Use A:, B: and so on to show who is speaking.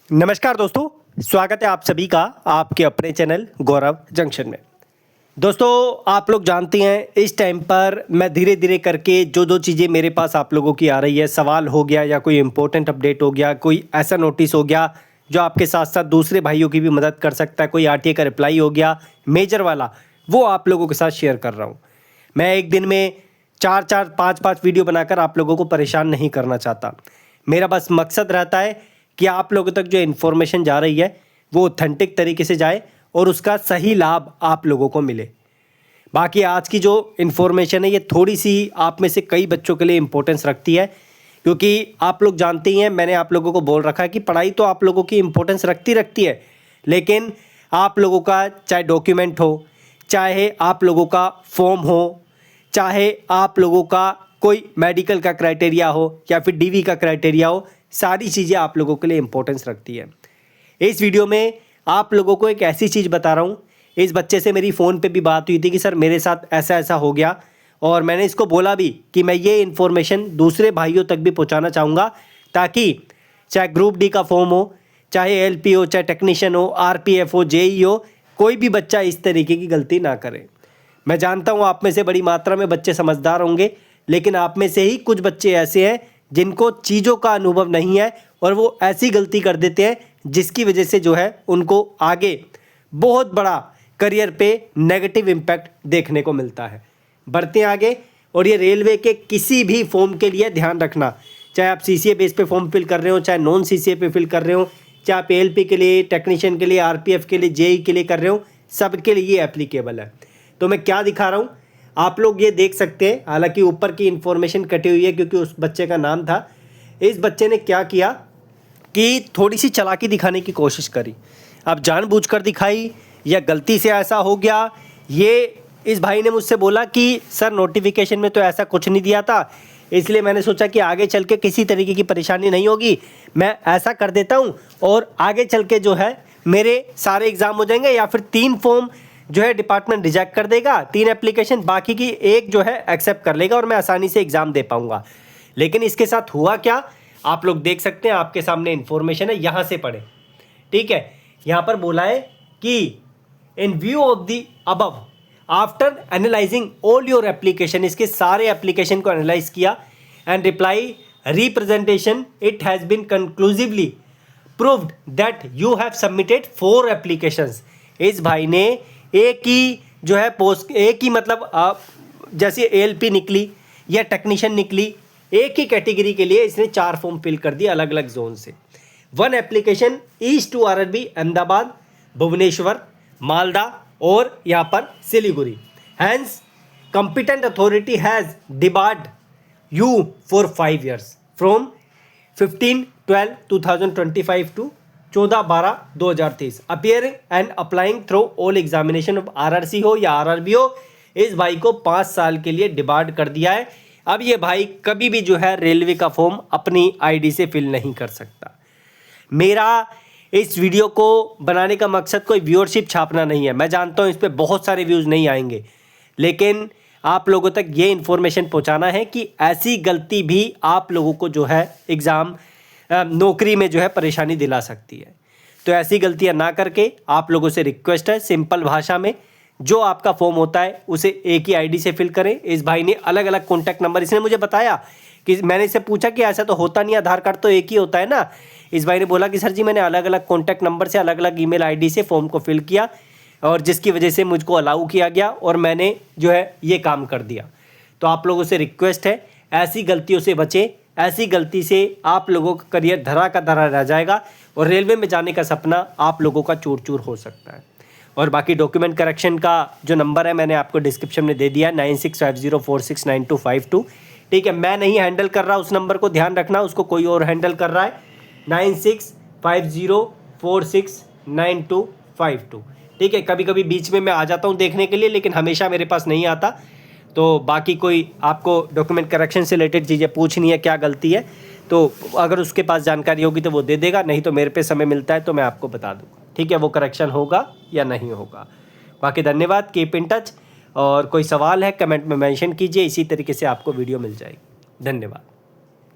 A: नमस्कार दोस्तों, स्वागत है आप सभी का आपके अपने चैनल गौरव जंक्शन में। दोस्तों, आप लोग जानते हैं इस टाइम पर मैं धीरे धीरे करके जो चीज़ें मेरे पास आप लोगों की आ रही है, सवाल हो गया या कोई इंपॉर्टेंट अपडेट हो गया, कोई ऐसा नोटिस हो गया जो आपके साथ साथ दूसरे भाइयों की भी मदद कर सकता है, कोई आरटीए का रिप्लाई हो गया मेजर वाला, वो आप लोगों के साथ शेयर कर रहा हूँ। मैं एक दिन में 4-4, 5-5 वीडियो बनाकर आप लोगों को परेशान नहीं करना चाहता। मेरा बस मकसद रहता है कि आप लोगों तक जो इन्फॉर्मेशन जा रही है वो ऑथेंटिक तरीके से जाए और उसका सही लाभ आप लोगों को मिले। बाकी आज की जो इन्फॉर्मेशन है ये थोड़ी सी आप में से कई बच्चों के लिए इम्पोर्टेंस रखती है, क्योंकि आप लोग जानते ही हैं, मैंने आप लोगों को बोल रखा है कि पढ़ाई तो आप लोगों की इम्पोर्टेंस रखती है, लेकिन आप लोगों का चाहे डॉक्यूमेंट हो, चाहे आप लोगों का फॉर्म हो, चाहे आप लोगों का कोई मेडिकल का क्राइटेरिया हो या फिर डीवी का क्राइटेरिया हो, सारी चीज़ें आप लोगों के लिए इम्पोर्टेंस रखती है। इस वीडियो में आप लोगों को एक ऐसी चीज़ बता रहा हूँ। इस बच्चे से मेरी फ़ोन पे भी बात हुई थी कि सर मेरे साथ ऐसा ऐसा हो गया, और मैंने इसको बोला भी कि मैं ये इन्फॉर्मेशन दूसरे भाइयों तक भी पहुँचाना चाहूँगा, ताकि चाहे ग्रुप डी का फॉर्म हो, चाहे एलपी हो, चाहे टेक्नीशियन हो, आरपीएफ हो, जेई हो, कोई भी बच्चा इस तरीके की गलती ना करे। मैं जानता हूँ आप में से बड़ी मात्रा में बच्चे समझदार होंगे, लेकिन आप में से ही कुछ बच्चे ऐसे हैं जिनको चीज़ों का अनुभव नहीं है और वो ऐसी गलती कर देते हैं जिसकी वजह से जो है उनको आगे बहुत बड़ा करियर पे नेगेटिव इम्पैक्ट देखने को मिलता है। बढ़ते हैं आगे, और ये रेलवे के किसी भी फॉर्म के लिए ध्यान रखना, चाहे आप सीसीए बेस पे फॉर्म फिल कर रहे हो, चाहे नॉन सीसीए पे फिल कर रहे हो, चाहे आप एलपी के लिए, टेक्नीशियन के लिए, आरपीएफ के लिए, जेई के लिए कर रहे हो, सबके लिए ये एप्लीकेबल है। तो मैं क्या दिखा रहा हूँ आप लोग ये देख सकते हैं। हालांकि ऊपर की इन्फॉर्मेशन कटी हुई है क्योंकि उस बच्चे का नाम था। इस बच्चे ने क्या किया कि थोड़ी सी चालाकी दिखाने की कोशिश करी। अब जानबूझकर दिखाई या गलती से ऐसा हो गया, ये इस भाई ने मुझसे बोला कि सर नोटिफिकेशन में तो ऐसा कुछ नहीं दिया था, इसलिए मैंने सोचा कि आगे चल के किसी तरीके की परेशानी नहीं होगी, मैं ऐसा कर देता हूँ और आगे चल के जो है मेरे सारे एग्ज़ाम हो जाएंगे, या फिर 3 फॉर्म जो है डिपार्टमेंट रिजेक्ट कर देगा, 3 एप्लीकेशन, बाकी की एक जो है एक्सेप्ट कर लेगा और मैं आसानी से एग्ज़ाम दे पाऊंगा। लेकिन इसके साथ हुआ क्या, आप लोग देख सकते हैं, आपके सामने इन्फॉर्मेशन है, यहाँ से पढ़े। ठीक है, यहाँ पर बोला है कि in view of the above after analysing all your application, इसके सारे एप्लीकेशन को एनालाइज किया and reply representation, it has been conclusively proved that you have submitted 4 applications. इस भाई ने एक ही जो है पोस्ट, एक ही मतलब जैसे एलपी निकली या टेक्नीशियन निकली, एक ही कैटेगरी के लिए इसने 4 फॉर्म फिल कर दिए अलग अलग जोन से। 1 application east to RRB Ahmedabad, Bhubaneswar, Malda और यहाँ पर Siliguri. Hence competent authority has debarred you for 5 years from 15/12/2025 to 14/12/2023 appearing and applying through all examination of RRC हो या आरआरबी हो। इस भाई को 5 साल के लिए डिबार्ड कर दिया है। अब ये भाई कभी भी जो है रेलवे का फॉर्म अपनी आईडी से फिल नहीं कर सकता। मेरा इस वीडियो को बनाने का मकसद कोई व्यूअरशिप छापना नहीं है। मैं जानता हूँ इस पर बहुत सारे व्यूज़ नहीं आएंगे, लेकिन आप लोगों तक ये इन्फॉर्मेशन पहुँचाना है कि ऐसी गलती भी आप लोगों को जो है एग्ज़ाम नौकरी में जो है परेशानी दिला सकती है। तो ऐसी गलतियां ना करके आप लोगों से रिक्वेस्ट है, सिंपल भाषा में जो आपका फॉर्म होता है उसे एक ही आईडी से फिल करें। इस भाई ने अलग अलग कॉन्टैक्ट नंबर, इसने मुझे बताया कि मैंने इससे पूछा कि ऐसा तो होता नहीं, आधार कार्ड तो एक ही होता है ना। इस भाई ने बोला कि सर जी मैंने अलग अलग कॉन्टैक्ट नंबर से अलग अलग ईमेल आईडी से फॉर्म को फिल किया, और जिसकी वजह से मुझको अलाउ किया गया और मैंने जो है ये काम कर दिया। तो आप लोगों से रिक्वेस्ट है, ऐसी गलतियों से बचें। ऐसी गलती से आप लोगों का करियर धरा का धरा रह जाएगा और रेलवे में जाने का सपना आप लोगों का चूर चूर हो सकता है। और बाकी डॉक्यूमेंट करेक्शन का जो नंबर है मैंने आपको डिस्क्रिप्शन में दे दिया है, 9650469252। ठीक है, मैं नहीं हैंडल कर रहा उस नंबर को, ध्यान रखना, उसको कोई और हैंडल कर रहा है। 9650469252। ठीक है, कभी कभी बीच में मैं आ जाता हूँ देखने के लिए, लेकिन हमेशा मेरे पास नहीं आता। तो बाकी कोई आपको डॉक्यूमेंट करेक्शन से रिलेटेड चीज़ें पूछनी है, क्या गलती है, तो अगर उसके पास जानकारी होगी तो वो दे देगा, नहीं तो मेरे पे समय मिलता है तो मैं आपको बता दूँगा। ठीक है, वो करेक्शन होगा या नहीं होगा। बाकी धन्यवाद, कीप इन टच, और कोई सवाल है कमेंट में मेंशन कीजिए, इसी तरीके से आपको वीडियो मिल जाएगी। धन्यवाद।